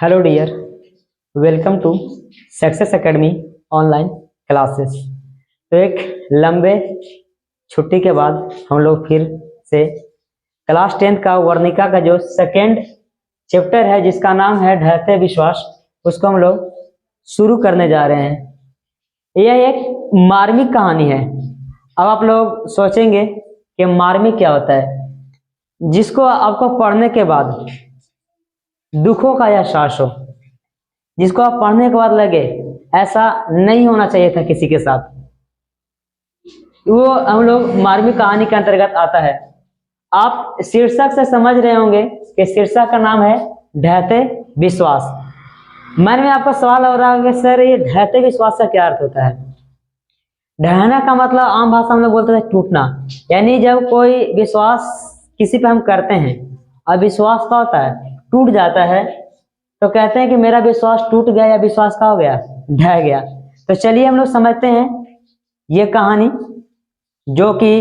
Hello dear, welcome to success academy online classes. तो एक लंबे छुट्टी के बाद हम लोग फिर से क्लास 10 का वर्णिका का जो सेकेंड चैप्टर है जिसका नाम है ढहते विश्वास, उसको हम लोग शुरू करने जा रहे हैं। यह एक मार्मिक कहानी है। अब आप लोग सोचेंगे कि मार्मिक क्या होता है, जिसको आपको पढ़ने के बाद दुखों का एहसास हो, जिसको आप पढ़ने के बाद लगे ऐसा नहीं होना चाहिए था किसी के साथ, वो हम लोग मार्मिक कहानी के अंतर्गत आता है। आप शीर्षक से समझ रहे होंगे कि शीर्षक का नाम है ढहते विश्वास। मन में आपका सवाल हो रहा है कि सर ये ढहते विश्वास का क्या अर्थ होता है। ढहना का मतलब आम भाषा में बोलते हैं टूटना, यानी जब कोई विश्वास किसी पे हम करते हैं और विश्वास का होता है टूट जाता है, तो कहते हैं कि मेरा विश्वास टूट गया या विश्वास का हो गया, ढह गया। तो चलिए हम लोग समझते हैं ये कहानी जो कि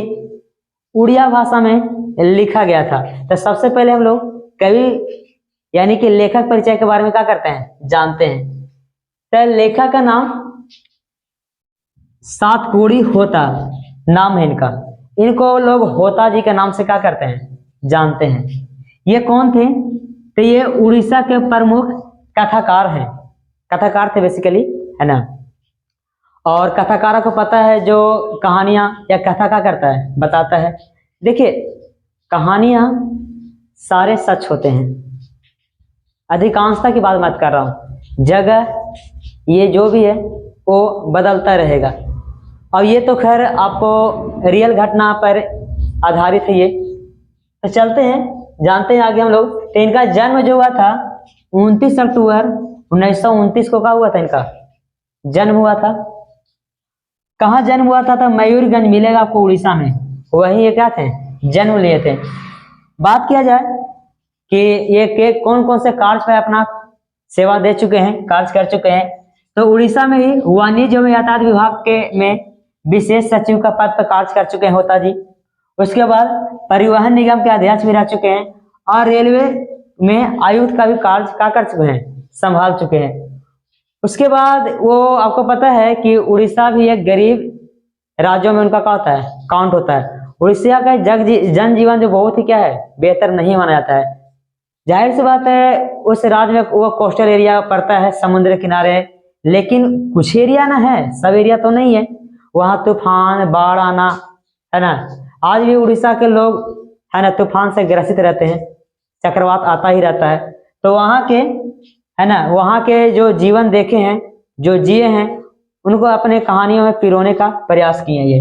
उड़िया भाषा में लिखा गया था। तो सबसे पहले हम लोग कवि यानी कि लेखक परिचय के बारे में क्या करते हैं, जानते हैं। तो लेखक का नाम सातकोड़ी होता नाम है इनका। इनको लोग होता जी के नाम से क्या करते हैं, जानते हैं। ये कौन थे? तो ये उड़ीसा के प्रमुख कथाकार हैं। कथाकार थे बेसिकली, है ना। और कथाकारों को पता है जो कहानियां या कथा क्या करता है, बताता है। देखिए, कहानियां सारे सच होते हैं, अधिकांशता की बात मत कर रहा हूं। जगह ये जो भी है वो बदलता रहेगा। और ये तो खैर आपको रियल घटना पर आधारित है ये। तो चलते हैं, जानते हैं आगे हम लोग। तो इनका जन्म जो हुआ था 29 अक्टूबर 1929 को क्या हुआ था, इनका जन्म हुआ था। कहाँ जन्म हुआ था? तो मयूरगंज मिलेगा आपको उड़ीसा में, वही ये क्या थे, जन्म लिए थे। बात किया जाए कि ये के कौन कौन से कार्य पे अपना सेवा दे चुके हैं, कार्य कर चुके हैं। तो उड़ीसा में ही वाणिज्य एवं यातायात विभाग के में विशेष सचिव का पद पर कार्य कर चुके हैं होता जी। उसके बाद परिवहन निगम के अध्यक्ष भी रह चुके हैं और रेलवे में आयुक्त का भी कार्य क्या कर चुके हैं, संभाल चुके हैं। उसके बाद वो आपको पता है कि उड़ीसा भी एक गरीब राज्यों में उनका क्या होता है, काउंट होता है। उड़ीसा का जनजीवन जो बहुत ही क्या है, बेहतर नहीं माना जाता है। जाहिर सी बात है उस राज्य में वो कोस्टल एरिया पड़ता है, समुद्र किनारे, लेकिन कुछ एरिया ना है, सब एरिया तो नहीं है। वहां तूफान बाढ़ आना, है ना। आज भी उड़ीसा के लोग, है ना, तूफान से ग्रसित रहते हैं, चक्रवात आता ही रहता है। तो वहां के, है ना, वहां के जो जीवन देखे हैं, जो जिए हैं, उनको अपने कहानियों में पिरोने का प्रयास किए ये।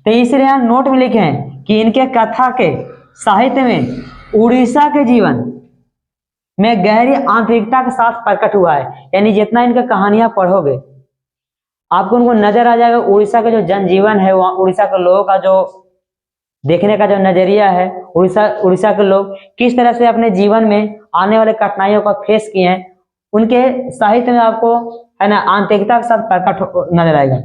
तो इसलिए यहाँ नोट में लिखे हैं कि इनके कथा के साहित्य में उड़ीसा के जीवन में गहरी आंतरिकता के साथ प्रकट हुआ है। यानी जितना इनका कहानियां पढ़ोगे आपको उनको नजर आ जाएगा उड़ीसा का जो जनजीवन है, वहाँ उड़ीसा के लोगों का जो देखने का जो नजरिया है, उड़ीसा के लोग किस तरह से अपने जीवन में आने वाले कठिनाइयों को फेस किए हैं, उनके साहित्य में आपको, है ना, आंतरिकता के साथ प्रकट नजर आएगा।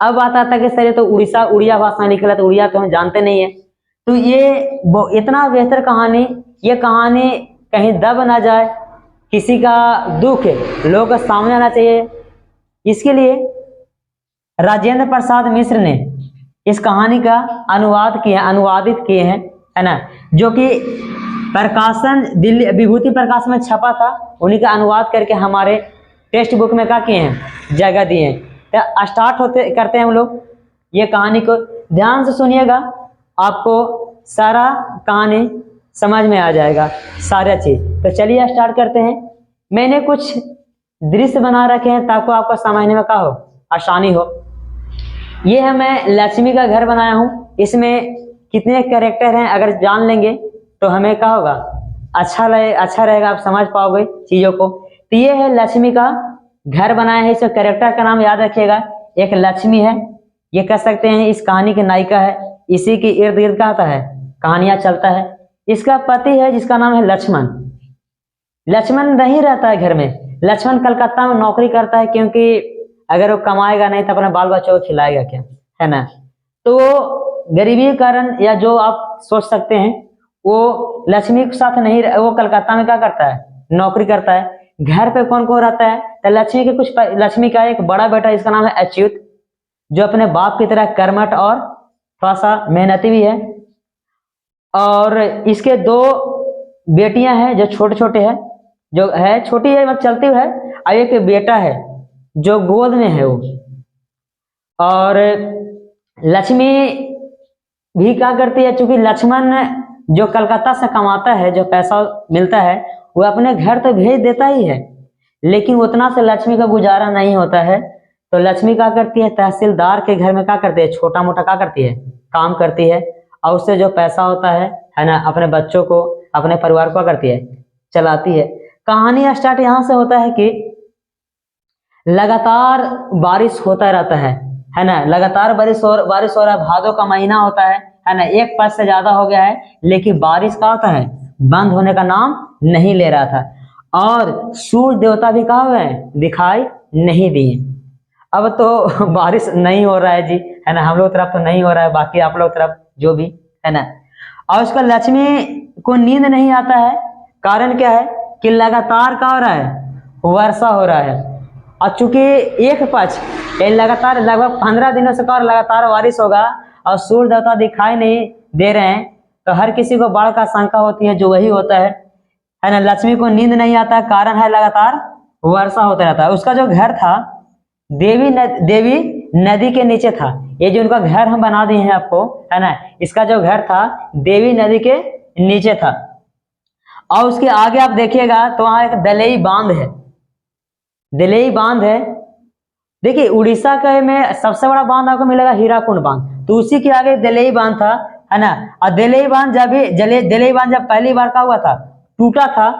अब बात आता है कि सर ये तो उड़ीसा उड़िया भाषा निकला, तो उड़िया तो हम जानते नहीं है। तो ये इतना बेहतर कहानी, ये कहानी कहीं दब ना जाए, किसी का दुख लोगों के सामने आना चाहिए, इसके लिए राजेंद्र प्रसाद मिश्र ने इस कहानी का अनुवादित किए हैं, है ना, जो कि प्रकाशन दिल्ली विभूति प्रकाश में छपा था। उन्हीं का अनुवाद करके हमारे टेक्स्ट बुक में क्या किए हैं, जगह दिए हैं। तो स्टार्ट करते हैं हम लोग ये कहानी को। ध्यान से सुनिएगा, आपको सारा कहानी समझ में आ जाएगा, सारा चीज। तो चलिए स्टार्ट करते हैं। मैंने कुछ दृश्य बना रखे हैं ताकि आपको समझने में क्या हो, आसानी हो। ये है मैं लक्ष्मी का घर बनाया हूँ। इसमें कितने कैरेक्टर हैं अगर जान लेंगे तो हमें क्या होगा, अच्छा रहेगा, आप समझ पाओगे चीजों को। तो ये है लक्ष्मी का घर बनाया है। इस कैरेक्टर का नाम याद रखिएगा, एक लक्ष्मी है, ये कह सकते हैं इस कहानी की नायिका है। इसी के इर्द गिर्द क्या होता है, कहानियां चलता है। इसका पति है जिसका नाम है लक्ष्मण। लक्ष्मण नहीं रहता है घर में, लक्ष्मण कलकत्ता में नौकरी करता है, क्योंकि अगर वो कमाएगा नहीं तो अपने बाल बच्चों को खिलाएगा क्या, है ना। तो गरीबी के कारण या जो आप सोच सकते हैं, वो लक्ष्मी के साथ नहीं, वो कलकत्ता में क्या करता है, नौकरी करता है। घर पे कौन कौन रहता है? तो लक्ष्मी का एक बड़ा बेटा, इसका नाम है अच्युत, जो अपने बाप की तरह कर्मठ और थोड़ा सा मेहनती भी है। और इसके दो बेटियां हैं जो छोटे छोटे हैं, जो है छोटी है मतलब चलती है, और एक बेटा है जो गोद में है वो। और लक्ष्मी भी क्या करती है, चूंकि लक्ष्मण जो कलकत्ता से कमाता है, जो पैसा मिलता है वो अपने घर तो भेज देता ही है, लेकिन उतना से लक्ष्मी का गुजारा नहीं होता है। तो लक्ष्मी क्या करती है, तहसीलदार के घर में क्या करती है, छोटा मोटा क्या करती है, काम करती है, और उससे जो पैसा होता है ना, अपने बच्चों को, अपने परिवार को क्या करती है, चलाती है। कहानी स्टार्ट यहाँ से होता है कि लगातार बारिश होता रहता है ना, लगातार बारिश हो रहा है, भादों का महीना होता है ना, एक पक्ष से ज्यादा हो गया है, लेकिन बारिश का होता है बंद होने का नाम नहीं ले रहा था। और सूर्य देवता भी कहा हुआ है, दिखाई नहीं दिए। अब तो बारिश नहीं हो रहा है जी, है ना, हम लोग तरफ तो नहीं हो रहा है, बाकी आप लोग तरफ जो भी है ना। और उसका लक्ष्मी को नींद नहीं आता है, कारण क्या है कि लगातार क्या हो रहा है, वर्षा हो रहा है। और चूंकि एक पक्ष लगातार लगभग 15 दिनों से लगातार बारिश होगा और सूर्य देवता दिखाई नहीं दे रहे हैं, तो हर किसी को बाढ़ का आशंका होती है, जो वही होता है ना। लक्ष्मी को नींद नहीं आता, कारण है लगातार वर्षा होता रहता है। उसका जो घर था देवी नदी के नीचे था। ये जो उनका घर हम बना दिए हैं आपको, है ना, इसका जो घर था देवी नदी के नीचे था। और उसके आगे आप देखिएगा तो वहां एक दलई बांध है, दलई बांध है। देखिए उड़ीसा का में सबसे बड़ा बांध आपको मिलेगा हीराकुंड बांध, तो उसी के आगे दलई बांध था, है ना। और दलई बांध जब पहली बार का हुआ था, टूटा था,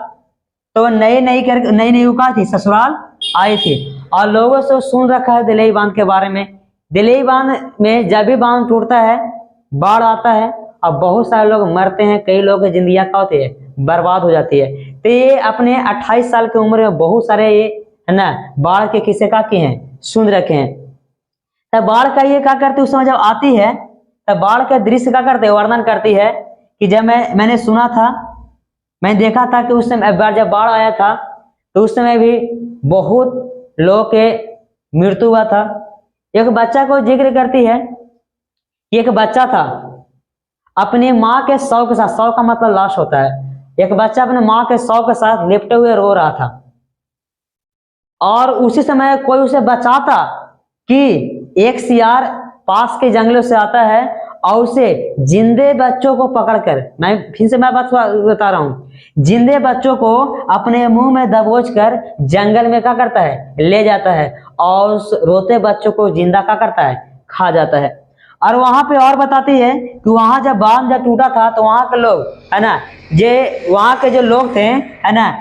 तो नई उका थी, ससुराल आई थी, और लोगों से सुन रखा है दलई बांध के बारे में। दलई बांध में जब भी बांध टूटता है, बाढ़ आता है और बहुत सारे लोग मरते हैं, कई लोगों की जिंदगी क्या होती है, बर्बाद हो जाती है। तो ये अपने 28 साल की उम्र में बहुत सारे ये है ना बाढ़ के किस्से क्या किए हैं, सुन रखे हैं। तब बाढ़ का ये क्या करती है, उस समय जब आती है तब बाढ़ का दृश्य क्या करते हैं, वर्णन करती है कि जब मैंने सुना था, मैंने देखा था कि उस समय जब बाढ़ आया था तो उस समय भी बहुत लोगों के मृत्यु हुआ था। एक बच्चा को जिक्र करती है कि एक बच्चा था अपनी माँ के शव के साथ, शव का मतलब लाश होता है, एक बच्चा अपने माँ के शव के साथ लिपटे हुए रो रहा था, और उसी समय कोई उसे बचाता कि एक सियार पास के जंगलों से आता है और उसे जिंदे बच्चों को पकड़कर, मैं फिर से मैं बात बता रहा हूं, जिंदे बच्चों को अपने मुंह में दबोच कर जंगल में क्या करता है, ले जाता है, और उस रोते बच्चों को जिंदा क्या करता है, खा जाता है। और वहां पे और बताती है कि वहां जब बांध जब टूटा था तो वहां के लोग, है ना, वहां के जो लोग थे, है ना,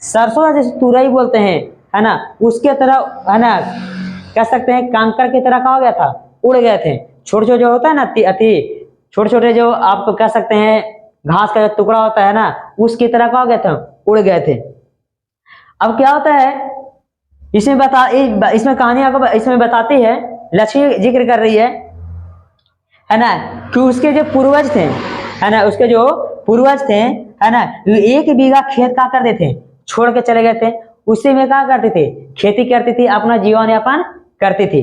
सरसों जैसे तुरई बोलते हैं, है ना, उसके तरह, है ना, कह सकते हैं कंकर की तरह का हो गया था, उड़ गए थे। छोटे छोटे जो होता है ना अति छोटे छोटे, जो आपको कह सकते हैं घास का जो टुकड़ा होता है ना, उसकी तरह का हो गया था, उड़ गए थे। अब क्या होता है इसमें कहानी आपको इसमें बताती है, लक्ष्मी जिक्र कर रही है ना, कि उसके जो पूर्वज थे, है ना, उसके जो पूर्वज थे, है ना, 1 बीघा खेत क्या करते थे, छोड़ के चले गए थे, उसी में क्या करती थी, खेती करती थी, अपना जीवन यापन करती थी।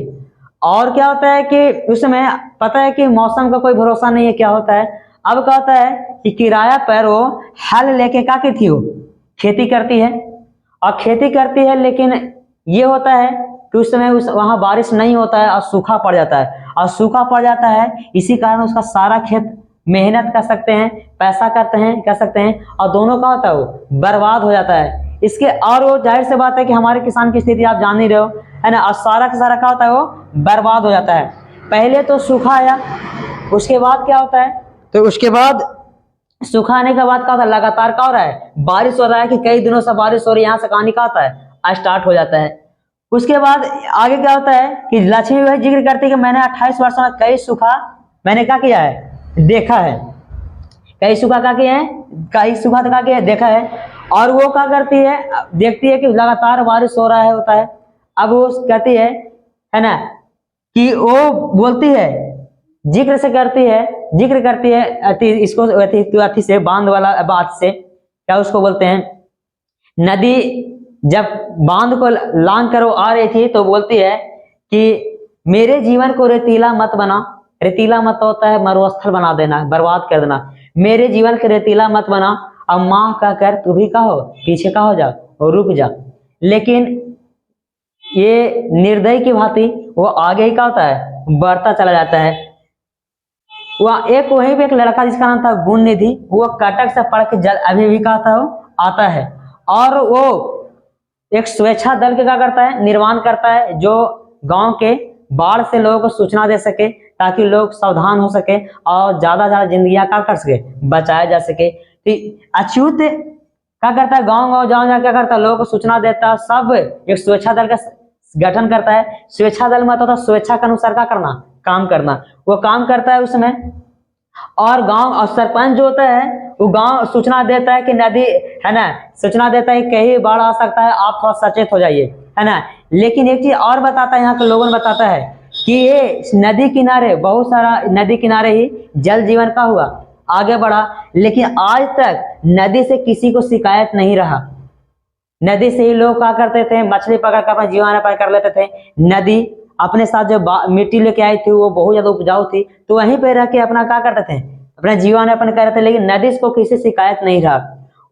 और क्या होता है कि उस समय पता है कि मौसम का कोई भरोसा नहीं है, क्या होता है, अब क्या होता है कि किराया पर वो हल लेके क्या की थी, वो खेती करती है, और खेती करती है, लेकिन ये होता है कि उस समय वहां बारिश नहीं होता है और सूखा पड़ जाता है, और सूखा पड़ जाता है, इसी कारण उसका सारा खेत, मेहनत कर सकते हैं, पैसा करते हैं, कर सकते हैं, और दोनों का होता है वो बर्बाद हो जाता है। इसके और वो जाहिर सी बात है कि हमारे किसान की स्थिति आप जान ही रहे हो, है ना, और सारा का सारा क्या होता है, वो बर्बाद हो जाता है। पहले तो सूखा आया, उसके बाद क्या होता है, तो उसके बाद सूखा आने के बाद क्या होता है, लगातार क्या हो रहा है, बारिश हो रहा है, कि कई दिनों से बारिश हो रही है, यहाँ से कहानी का होता है, स्टार्ट हो जाता है। उसके बाद आगे क्या होता है कि लक्ष्मी वही जिक्र करती है कि मैंने 28 वर्षों में कई सूखा मैंने क्या किया है, देखा है, कई सूखा क्या किया है, कई सूखा क्या किया है, देखा है। और वो क्या करती है, देखती है कि लगातार बारिश हो रहा है, होता है। अब वो कहती है ना, कि वो बोलती है, जिक्र करती है इसको अति से बांध वाला बात से, क्या उसको बोलते हैं, नदी जब बांध को लांग कर वो आ रही थी तो बोलती है कि मेरे जीवन को रेतीला मत बना। रेतीला मत होता है मरुस्थल बना देना, बर्बाद कर देना। मेरे जीवन को रेतीला मत बना। अब माँ कहकर तू भी कहो, पीछे का हो जा और रुक जा। लेकिन ये निर्दयी की भांति वो आगे ही क्या होता है, बढ़ता चला जाता है। वह एक वहीं पे एक लड़का जिसका नाम था गुण निधि, वो कटक से पढ़ के जल अभी भी क्या था, वो आता है और वो एक स्वेच्छा दल के क्या करता है, निर्माण करता है, जो गांव के बाढ़ से लोगों को सूचना दे सके ताकि लोग सावधान हो सके और ज्यादा ज्यादा जिंदगियां क्या कर सके, बचाया जा सके। तो अच्युत क्या करता है, गांव गांव जाओ क्या करता है, लोगों को सूचना देता है। सब एक स्वेच्छा दल का गठन करता है। स्वेच्छा दल में होता है स्वेच्छा के अनुसार क्या करना, काम करना। वो काम करता है उसमें, और गांव और सरपंच जो होता है वो गांव सूचना देता है कि नदी है ना, सूचना देता है कहीं बाढ़ आ सकता है, आप थोड़ा सचेत हो जाइए, है ना। लेकिन एक चीज और बताता है, यहाँ के लोगों ने बताता है कि ये नदी किनारे, बहुत सारा नदी किनारे ही जल जीवन का हुआ, आगे बढ़ा। लेकिन आज तक नदी से किसी को शिकायत नहीं रहा। नदी से ही लोग क्या करते थे, मछली पकड़ कर अपना जीवनोपाय कर लेते थे। नदी अपने साथ जो मिट्टी लेके आई थी वो बहुत ज्यादा उपजाऊ थी, तो वहीं पे रह के अपना क्या करते थे, अपना जीवनयापन कर रहे थे। लेकिन नदी को किसी शिकायत नहीं रहा।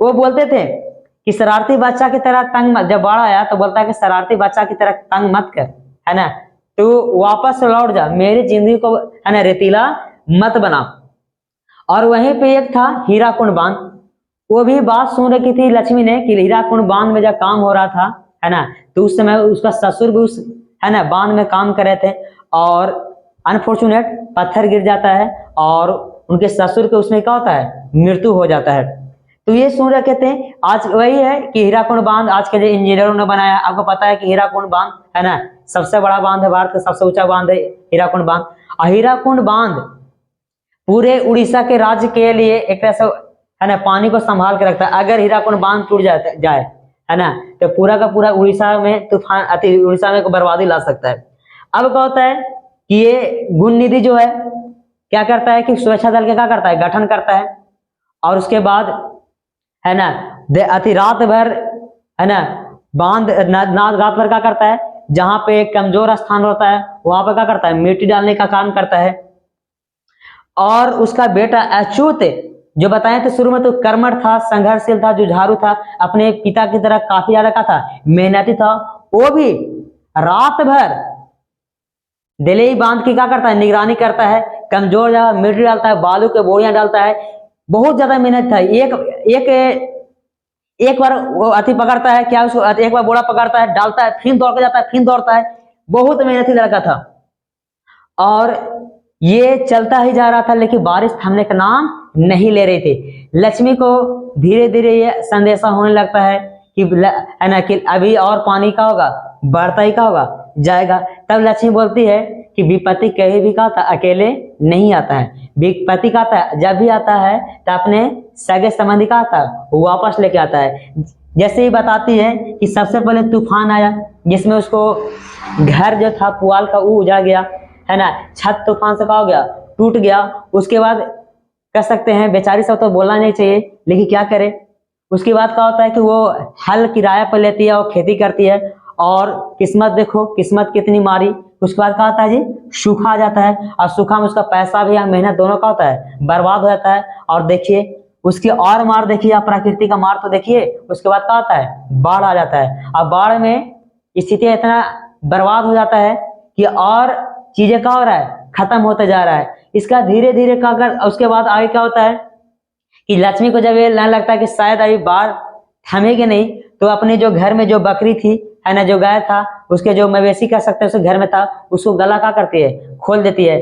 वो बोलते थे कि शरारती बच्चा की तरह तंग मत, जब बाढ़ आया तो बोलता है कि शरारती बच्चा की तरह तंग मत कर, है ना, तो वापस लौट जा, मेरी जिंदगी को है ना रेतीला मत बना। और वहीं पे एक था हीराकुंड बांध। वो भी बात सुन रखी थी लक्ष्मी ने कि हीराकुंड बांध में जब काम हो रहा था, है ना, तो उस समय उसका ससुर भी उस है ना बांध में काम कर रहे थे, और अनफॉर्चुनेट पत्थर गिर जाता है और उनके ससुर के उसमें क्या होता है, मृत्यु हो जाता है। तो ये सुन रखे थे। आज वही है कि हीराकुंड बांध आज के जो इंजीनियरों ने बनाया, आपको पता है कि हीराकुंड बांध है ना सबसे बड़ा बांध है, भारत का सबसे ऊंचा बांध है हीराकुंड बांध। और हीराकुंड बांध पूरे उड़ीसा के राज्य के लिए एक तरह से है ना पानी को संभाल के रखता है। अगर हीराकुंड बांध टूट जाए है ना, तो पूरा का पूरा उड़ीसा में तूफान अति उड़ीसा में बर्बादी ला सकता है। अब क्या होता है कि ये गुण निधि जो है क्या करता है कि सुरक्षा दल के क्या करता है, गठन करता है। और उसके बाद है ना अति रात भर है ना बांध नाद रात भर क्या करता है, जहां पे कमजोर स्थान होता है वहां पर क्या करता है, मिट्टी डालने का काम करता है। और उसका बेटा अच्युत जो बताए थे शुरू में, तो कर्मठ था, संघर्षशील था, जुझारू था, अपने पिता की तरह काफी ज्यादा का था, मेहनती था। वो भी रात भर दिलेई बांध की क्या करता है, निगरानी करता है, कमजोर जगह मिट्टी डालता है, बालू के बोरियां डालता है। बहुत ज्यादा मेहनत था। एक बार वो अति पकड़ता है, क्या उसको एक बार बोरा पकड़ता है, डालता है, फिर दौड़ के जाता है, फिर दौड़ता है। बहुत मेहनती लड़का था। और ये चलता ही जा रहा था, लेकिन बारिश थमने का नाम नहीं ले रही थी। लक्ष्मी को धीरे धीरे ये संदेशा होने लगता है कि है ना कि अभी और पानी का होगा, बढ़ता ही का होगा, जाएगा। तब लक्ष्मी बोलती है कि विपत्ति कहीं भी का था अकेले नहीं आता है, विपत्ति का आता है जब भी आता है तो अपने सगे संबंधी का आता है वो वापस लेके आता है। जैसे ही बताती है कि सबसे पहले तूफान आया, जिसमें उसको घर जो था पुआल का वो उजाड़ गया, है ना, छत तूफान से क्या हो गया, टूट गया। उसके बाद कह सकते हैं बेचारी सब तो बोलना नहीं चाहिए, लेकिन क्या करे। उसके बाद क्या होता है कि वो हल किराया पर लेती है और खेती करती है, और किस्मत देखो किस्मत कितनी मारी। उसके बाद क्या होता है जी, सूखा आ जाता है, और सूखा में उसका पैसा भी मेहनत दोनों का होता है बर्बाद हो जाता है। और देखिए उसकी और मार देखिए, आप प्रकृति का मार तो देखिए। उसके बाद क्या होता है, बाढ़ आ जाता है, और बाढ़ में स्थिति इतना बर्बाद हो जाता है कि और चीजें क्या हो रहा है, खत्म होते जा रहा है। इसका धीरे धीरे क्या कर, उसके बाद आगे क्या होता है कि लक्ष्मी को जब ये लगने लगता है कि शायद अभी बाढ़ थमेगी नहीं, तो अपने जो घर में जो बकरी थी, है ना, जो गाय था, उसके जो मवेशी कह सकते हैं उसके घर में था, उसको गला क्या करती है, खोल देती है,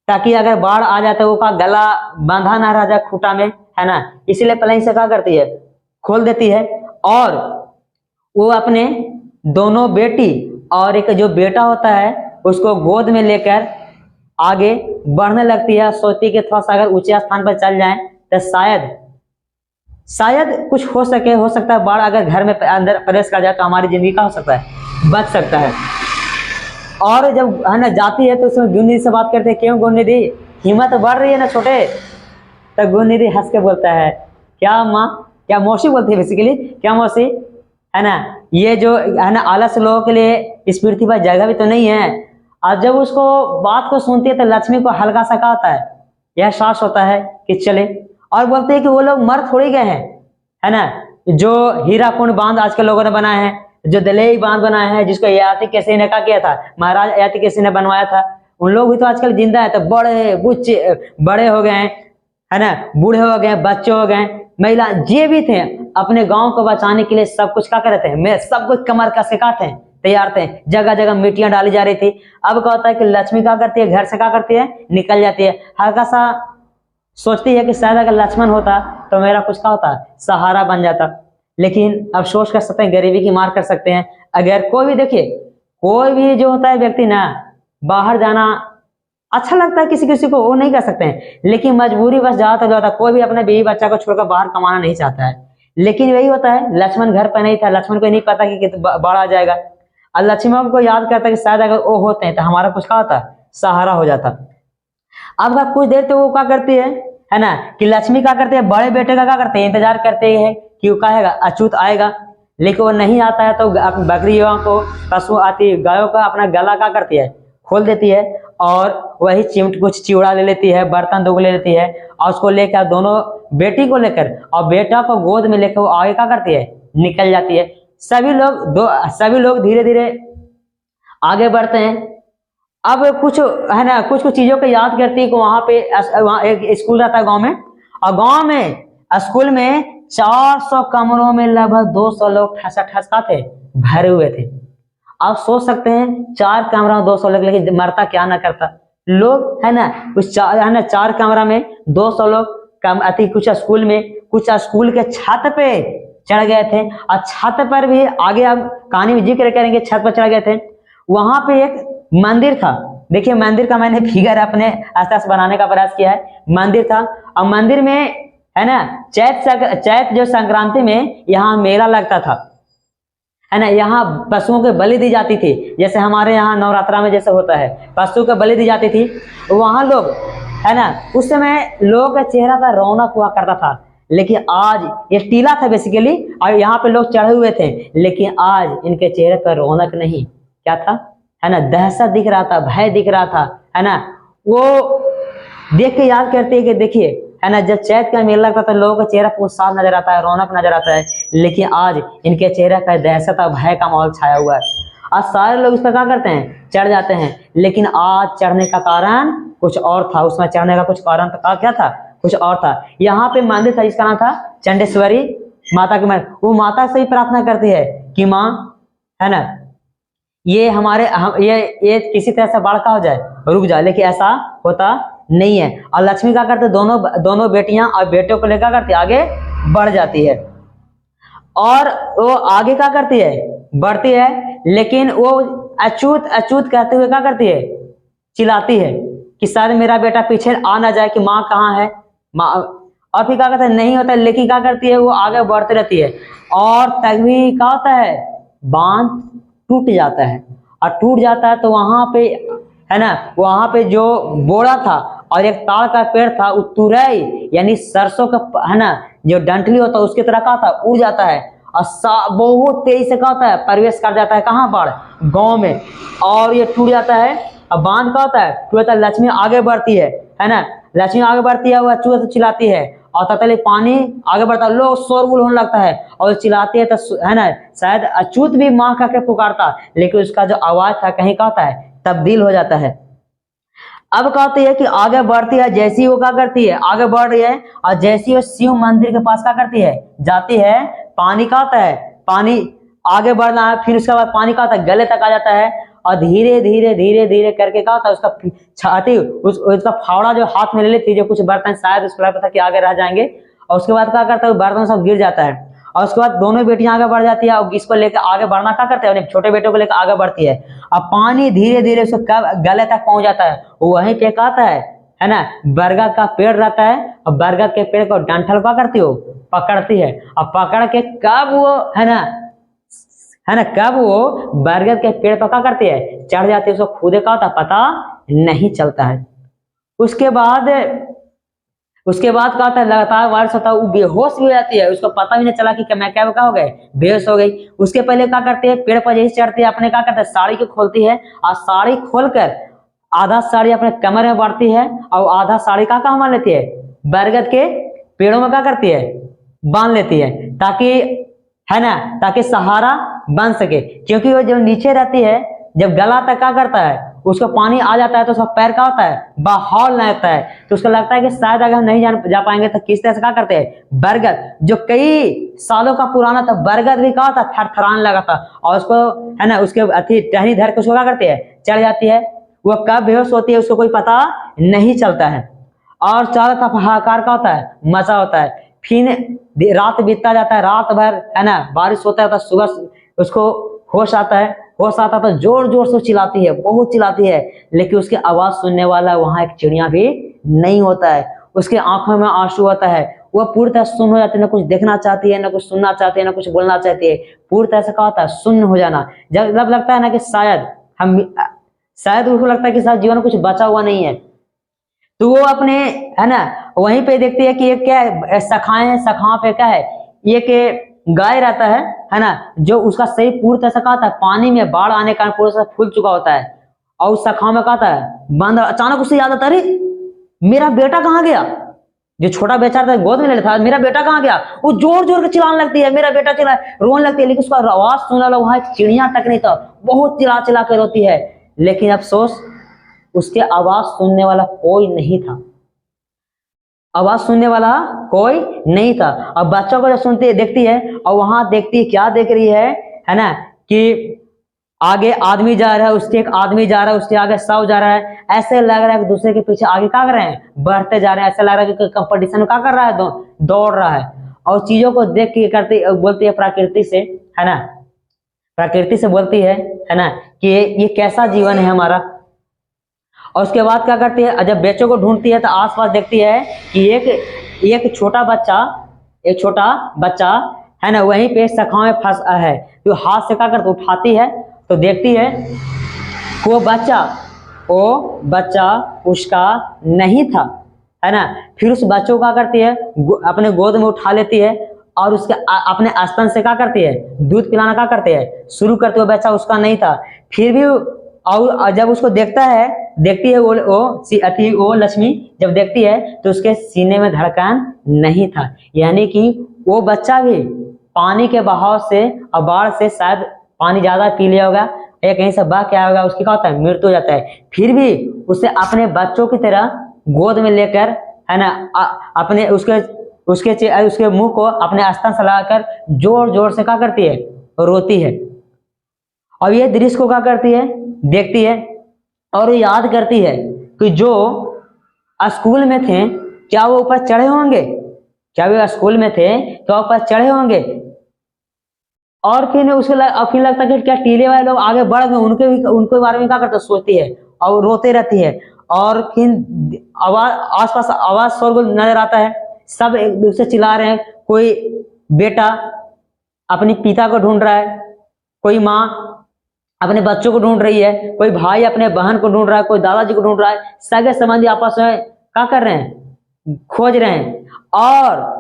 ताकि अगर बाढ़ आ जाए तो वो का गला बांधा ना रह जाए खूटा में, है ना। इसीलिए पहले से क्या करती है, खोल देती है। और वो अपने दोनों बेटी और एक जो बेटा होता है उसको गोद में लेकर आगे बढ़ने लगती है। सोचती कि थोड़ा सा अगर ऊंचे स्थान पर चल जाए तो शायद कुछ हो सकता है, बाढ़ अगर घर में अंदर प्रवेश कर जाए तो हमारी जिंदगी का हो सकता है, बच सकता है। और जब है ना जाती है तो उसमें गुणनिधि से बात करते हैं, क्यों गुणनिधि, हिम्मत बढ़ रही है ना छोटे। तो गुणनिधि हंस के बोलता है, क्या माँ, क्या मौसी बोलती है बेसिकली, क्या मौसी, है ना, ये जो है ना आलस लोगों के लिए इस पृथ्वी पर जगह भी तो नहीं है। और जब उसको बात को सुनती है तो लक्ष्मी को हल्का सा क्या होता है, यह एहसास होता है कि चले। और बोलते हैं कि वो लोग मर थोड़ी गए हैं, है ना। जो हीराकुंड बांध आजकल लोगों ने बनाया है, जो दलेई बांध बनाया है, जिसको ययाति केसरी ने क्या किया था, महाराज ययाति केसरी ने बनवाया था, उन लोग भी तो आजकल जिंदा है। तो बड़े बुच्चे बड़े हो गए हैं, है ना, बूढ़े हो गए, बच्चे हो गए, महिला जे भी थे, अपने गांव को बचाने के लिए सब कुछ क्या कर रहे थे, मैं सब कुछ कमर कस के क्या थे, तैयार थे। जगह जगह मिट्टियां डाली जा रही थी। अब क्या होता है कि लक्ष्मी क्या करती है, घर से क्या करती है, निकल जाती है। हल्का सा सोचती है कि शायद अगर लक्ष्मण होता तो मेरा कुछ क्या होता, सहारा बन जाता। लेकिन अफसोस कर सकते हैं, गरीबी की मार कर सकते हैं। अगर कोई भी देखिए, कोई भी जो होता है व्यक्ति ना, बाहर जाना अच्छा लगता है किसी किसी को, वो नहीं कर सकते हैं, लेकिन मजबूरी बस ज्यादातर जो होता है, कोई भी अपने बीवी बच्चा को छोड़कर बाहर कमाना नहीं चाहता है। लेकिन वही होता है, लक्ष्मण घर पर नहीं था, लक्ष्मण को नहीं पता कि बाढ़ आ जाएगा। और लक्ष्मण को याद करता कि शायद अगर वो होते हैं तो हमारा कुछ क्या होता, सहारा हो जाता। अब का कुछ देर तो वो क्या करती है ना, कि लक्ष्मी क्या करते हैं, बड़े बेटे का क्या करते हैं, इंतजार करते हैं कि वो कहेगा अच्युत आएगा। लेकिन वो नहीं आता है तो बकरियों को, पशु आती गायों का अपना गला क्या करती है, खोल देती है, और वही चिमट कुछ चिवड़ा ले लेती है, बर्तन दो ले लेती है, और उसको लेकर दोनों बेटी को लेकर और बेटा को गोद में लेकर वो आगे क्या करती है, निकल जाती है। सभी लोग धीरे धीरे आगे बढ़ते हैं। अब कुछ है ना, कुछ कुछ चीजों को याद करती है कि वहां एक स्कूल रहता है गांव में, और गांव में स्कूल में 400 कमरों में लगभग 200 लोग ठसा ठसका थे, भरे हुए थे। आप सोच सकते हैं, 4 कमरा 200 लोग, लेकिन मरता क्या ना करता लोग, है ना। चार कमरा में 200 लोग कम अति, कुछ स्कूल में, कुछ स्कूल के छत पे चढ़ गए थे, और छत पर भी आगे हम कहानी में जिक्र करेंगे, छत पर चढ़ गए थे। वहां पे एक मंदिर था। देखिए मंदिर का मैंने फिगर अपने आसपास बनाने का प्रयास किया है। मंदिर था, और मंदिर में है ना, चैत जो संक्रांति में यहाँ मेला लगता था, है ना। यहाँ पशुओं के बलि दी जाती थी, जैसे हमारे यहाँ नवरात्रा में जैसे होता है, पशु को बलि दी जाती थी। वहां लोग, है ना, उस समय लोगों का चेहरा पर रौनक हुआ करता था। लेकिन आज ये टीला था बेसिकली, और यहाँ पे लोग चढ़े हुए थे, लेकिन आज इनके चेहरे पर रौनक नहीं, क्या था, है ना, दहशत दिख रहा था, भय दिख रहा था, है ना। वो देख के याद करते हैं कि देखिए, है ना, जब चैत का मेला लगता था लोगों का चेहरा पर उत्साह नजर आता है, रौनक नजर आता है, लेकिन आज इनके चेहरे पर दहशत और भय का माहौल छाया हुआ है। आज सारे लोग इस पर क्या करते हैं, चढ़ जाते हैं। लेकिन आज चढ़ने का कारण कुछ और था, उसमें चढ़ने का कुछ कारण था, क्या था, कुछ और था। यहाँ पे मंदिर था जिसका नाम था चंडेश्वरी माता की। वो माता से ही प्रार्थना करती है कि माँ, है ना, ये हमारे ये किसी तरह से बाढ़ का हो जाए, रुक जाए, लेकिन ऐसा होता नहीं है। और लक्ष्मी क्या करते, दोनों बेटियां और बेटों को लेकर करती आगे बढ़ जाती है, और वो आगे क्या करती है, बढ़ती है। लेकिन वो अछूत अछूत कहते हुए क्या करती है, चिल्लाती है कि शायद मेरा बेटा पीछे आ ना जाए कि माँ कहाँ है, माँ। और फिर क्या करता है, नहीं होता है, लेकिन क्या करती है, वो आगे बढ़ती रहती है। और तभी क्या होता है, बांध टूट जाता है। और टूट जाता है तो वहां पे, है ना, वहां पे जो बोरा था और एक ताड़ का पेड़ था, वो तुरई यानी सरसों का, है ना, जो डंठली होता है उसकी तरह का था, उड़ जाता है, और बहुत तेजी से क्या होता है, प्रवेश कर जाता है कहाँ पर, गांव में। और ये टूट जाता है। अब बांध का होता है, टूट जाता है, लक्ष्मी आगे बढ़ती है ना, लक्ष्मी आगे बढ़ती है, वह चूहे से चिल्लाती है, और ततली पानी आगे बढ़ता है, लोग शोरगुल होने लगता है, और चिल्लाती है तो, है ना, शायद अच्युत भी माँ करके पुकारता, लेकिन उसका जो आवाज था कहीं का होता है, तब्दील हो जाता है। अब कहती है कि आगे बढ़ती है, जैसी वो क्या करती है, आगे बढ़ रही है, और जैसी वो शिव मंदिर के पास क्या करती है, जाती है, पानी का होता है, पानी आगे बढ़ना है, फिर उसके बाद पानी का होता है, गले तक आ जाता है, और धीरे धीरे धीरे धीरे करके क्या होता है, उसका छाती, उसका फावड़ा जो हाथ में ले लेती है, जो कुछ बर्तन शायद उसको लगता था कि आगे रह जाएंगे, और उसके बाद क्या करता है, बर्तन सब गिर जाता है। और उसके बाद दोनों बेटियां आगे बढ़ जाती है, और इसको लेकर आगे बढ़ना क्या करते हैं, अपने छोटे बेटों को लेकर आगे बढ़ती है। अब पानी धीरे धीरे उसको गले तक पहुंच जाता है, वहीं पे क्या आता है ना, बरगद का पेड़ रहता है, और बरगद के पेड़ को डंठल क्या करती हो, पकड़ती है, और पकड़ के कब वो, है ना, कब वो बरगद के पेड़ पर क्या करती है, चढ़ जाती है, उसको खुदे का होता पता नहीं चलता है। उसके बाद उसके बाद क्या होता है, लगातार बारिश होता है, वो बेहोश भी हो जाती है, उसको पता भी नहीं चला कि मैं क्या हो गए, बेहोश हो गई। उसके पहले क्या करती है, पेड़ पर जैसे चढ़ती है, अपने क्या करते हैं, साड़ी को खोलती है और साड़ी खोलकर आधा साड़ी अपने कमर में बांटती है और आधा साड़ी का कहाँ बांध लेती है, बरगद के पेड़ों में क्या करती है, बांध लेती है, ताकि, है ना, ताकि सहारा बन सके। क्योंकि वो जब नीचे रहती है, जब गला तक क्या करता है, उसको पानी आ जाता है तो उसका पैर क्या होता है, बहाव लगता है, तो उसको लगता है कि शायद अगर हम नहीं जा पाएंगे तो किस तरह से क्या करते हैं, बरगद जो कई सालों का पुराना था, बरगद भी क्या होता, थरथराने लगा था, और उसको, है ना, उसके अति टहनी धर के उसको क्या करते हैं, चढ़ जाती है। वो कब बेहोश होती है उसको कोई पता नहीं चलता है, और चारों तरफ हाहाकार का होता है, मचा होता है। फिर रात बीतता जाता है, रात भर, है ना, बारिश होता है, तो सुबह उसको होश आता है, होश आता तो जोर जोर से चिल्लाती है, बहुत चिल्लाती है, लेकिन उसकी आवाज सुनने वाला वहां एक चिड़िया भी नहीं होता है। उसके आंखों में आंसू होता है, वह पूरी तरह सुन्न हो जाती है, ना कुछ देखना चाहती है, ना कुछ सुनना चाहती है, ना कुछ बोलना चाहती है, पूरी तरह से क्या होता है, सुन्न हो जाना। जब लगता है ना कि शायद उसको लगता है कि शायद जीवन में कुछ बचा हुआ नहीं है, तो वो अपने, है ना, वहीं पे देखती है कि ये क्या है, सखाओं पे क्या है, ये के गाय रहता है ना, जो उसका शरीर पूरी तरह से क्या होता है, पानी में बाढ़ आने का पूरी तरह फूल चुका होता है, और उस सखाओं में क्या होता है, बंद। अचानक उसे याद आता है, अरे मेरा बेटा कहाँ गया, जो छोटा बेचारा था गोद में ले था, मेरा बेटा कहाँ गया, वो जोर जोर के चिल्लाने लगती है, मेरा बेटा चिल्ला, रोने लगती है, लेकिन उसका आवाज सुनने लगा, वहां एक चिड़िया तक नहीं था, बहुत चिल्ला चिल्ला कर रोती है, लेकिन अफसोस उसके आवाज सुनने वाला कोई नहीं था, आवाज सुनने वाला कोई नहीं था। अब बच्चों को जब सुनती है, देखती है, और वहां देखती है, क्या देख रही है ना, कि आगे आदमी जा रहा है, उसके एक आदमी जा रहा है, उसके आगे सब जा रहा है, ऐसे लग रहा है कि दूसरे के पीछे आगे क्या कर रहे हैं, बढ़ते जा रहे हैं, ऐसा लग रहा है कि कंपटीशन में क्या कर रहा है, दौड़ रहा है। और चीजों को देख के करती बोलती है प्रकृति से, है ना, प्रकृति से बोलती है ना, कि ये कैसा जीवन है हमारा। और उसके बाद क्या करती है, जब बेचों को ढूंढती है तो आसपास देखती है कि एक छोटा बच्चा है ना, वहीं पे शाखाओं में फंसा है, जो हाथ से क्या करती उठाती है, तो देखती है वो बच्चा उसका नहीं था, है ना। फिर उस बच्चों को क्या करती है, अपने गोद में उठा लेती है, और उसके अपने स्तन से क्या करती है, दूध पिलाना क्या करती है, शुरू करते हुए, बच्चा उसका नहीं था। फिर भी, और जब उसको देखती है वो लक्ष्मी जब देखती है, तो उसके सीने में धड़कन नहीं था, यानी कि वो बच्चा भी पानी के बहाव से और बाढ़ से शायद पानी ज्यादा पी लिया होगा या कहीं से बह के आया होगा, उसकी क्या होता है, मृत्यु हो जाता है। फिर भी उसे अपने बच्चों की तरह गोद में लेकर, है ना, अपने उसके मुंह को अपने स्तन से लगाकर जोर जोर से क्या करती है, रोती है। और ये दृश्य को क्या करती है, देखती है, और याद करती है कि जो स्कूल में थे, क्या वो ऊपर चढ़े होंगे, क्या वे स्कूल में थे तो ऊपर चढ़े होंगे। और फिर फिर लगता है कि क्या टीले वाले लोग आगे बढ़ गए, उनके बारे में क्या करते सोचती है और रोते रहती है। और फिर आसपास आवाज शोरगुल नजर आता है, सब एक दूसरे चिल्ला रहे हैं, कोई बेटा अपने पिता को ढूंढ रहा है, कोई माँ अपने बच्चों को ढूंढ रही है, कोई भाई अपने बहन को ढूंढ रहा है, कोई दादाजी को ढूंढ रहा है, सगे संबंधी आपस में क्या कर रहे हैं, खोज रहे हैं। और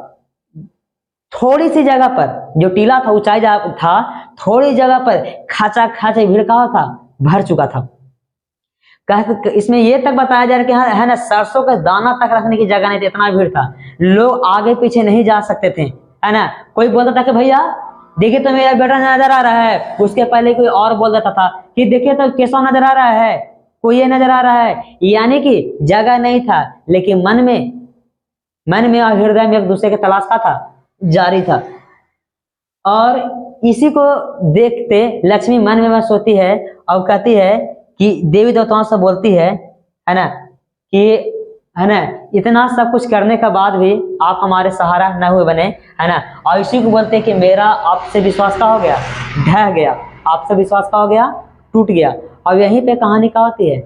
थोड़ी सी जगह पर, जो टीला था, ऊंचाई था, थोड़ी जगह पर खाचा खाचा भीड़ का था, भर चुका था। इसमें यह तक बताया जा रहा है ना, सरसों का दाना तक रखने की जगह नहीं थी, इतना भीड़ था, लोग आगे पीछे नहीं जा सकते थे, है ना। कोई बोलता था कि भैया देखिए तो मेरा बेटा नजर आ रहा है, उसके पहले कोई और बोल देता था कि देखिए तो कैसा नजर आ रहा है, कोई ये नजर आ रहा है, यानी कि जगह नहीं था, लेकिन मन में और हृदय में एक दूसरे के तलाश का था, जारी था। और इसी को देखते लक्ष्मी मन में सोचती है और कहती है कि देवी देवताओं से बोलती है ना, कि है ना, इतना सब कुछ करने के बाद भी आप हमारे सहारा न हुए बने, है ना। और इसी को बोलते हैं कि मेरा आपसे विश्वास का हो गया, ढह गया, आपसे विश्वास का हो गया, टूट गया। और यहीं पे कहानी क्या होती है,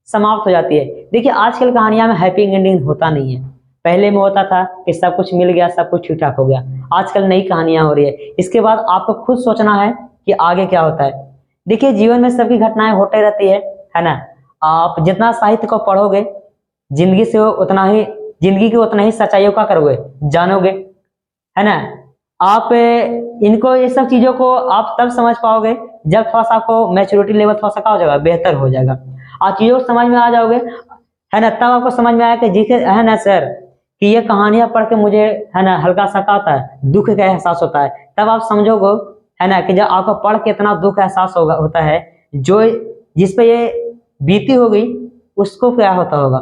समाप्त हो जाती है। देखिए आजकल कहानियां में हैप्पी एंडिंग होता नहीं है, पहले में होता था कि सब कुछ मिल गया, सब कुछ ठीक ठाक हो गया, आजकल नई कहानियां हो रही है। इसके बाद आपको खुद सोचना है कि आगे क्या होता है। देखिए जीवन में सबकी घटनाएं होते रहती है ना। आप जितना साहित्य को पढ़ोगे, जिंदगी से उतना ही जिंदगी की उतना ही सच्चाइयों का करोगे, जानोगे, है ना। आप इनको, ये सब चीजों को आप तब समझ पाओगे जब थोड़ा सा आपको मैच्योरिटी लेवल थोड़ा सा क्या हो जाएगा, बेहतर हो जाएगा। आप चीजों को समझ में आ जाओगे, है ना, तब आपको समझ में आया कि जिसे, है ना सर, कि ये कहानियां पढ़ के मुझे, है ना, हल्का सा क्या होता है, दुख का एहसास होता है। तब आप समझोगे, है ना, कि जब आपको पढ़ के इतना दुख एहसास होता है, जो जिस पे ये बीती होगी उसको क्या होता होगा।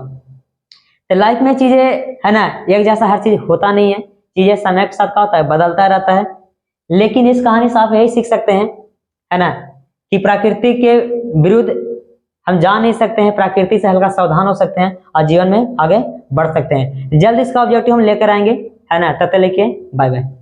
तो लाइफ में चीजें, है ना, एक जैसा हर चीज होता नहीं है, चीजें समय के साथ क्या होता है, बदलता रहता है। लेकिन इस कहानी से आप यही सीख सकते हैं, है ना, कि प्रकृति के विरुद्ध हम जा नहीं सकते हैं, प्रकृति से हल्का सावधान हो सकते हैं और जीवन में आगे बढ़ सकते हैं। जल्द इसका ऑब्जेक्टिव हम लेकर आएंगे, है ना। तब तक लेके बाय बाय।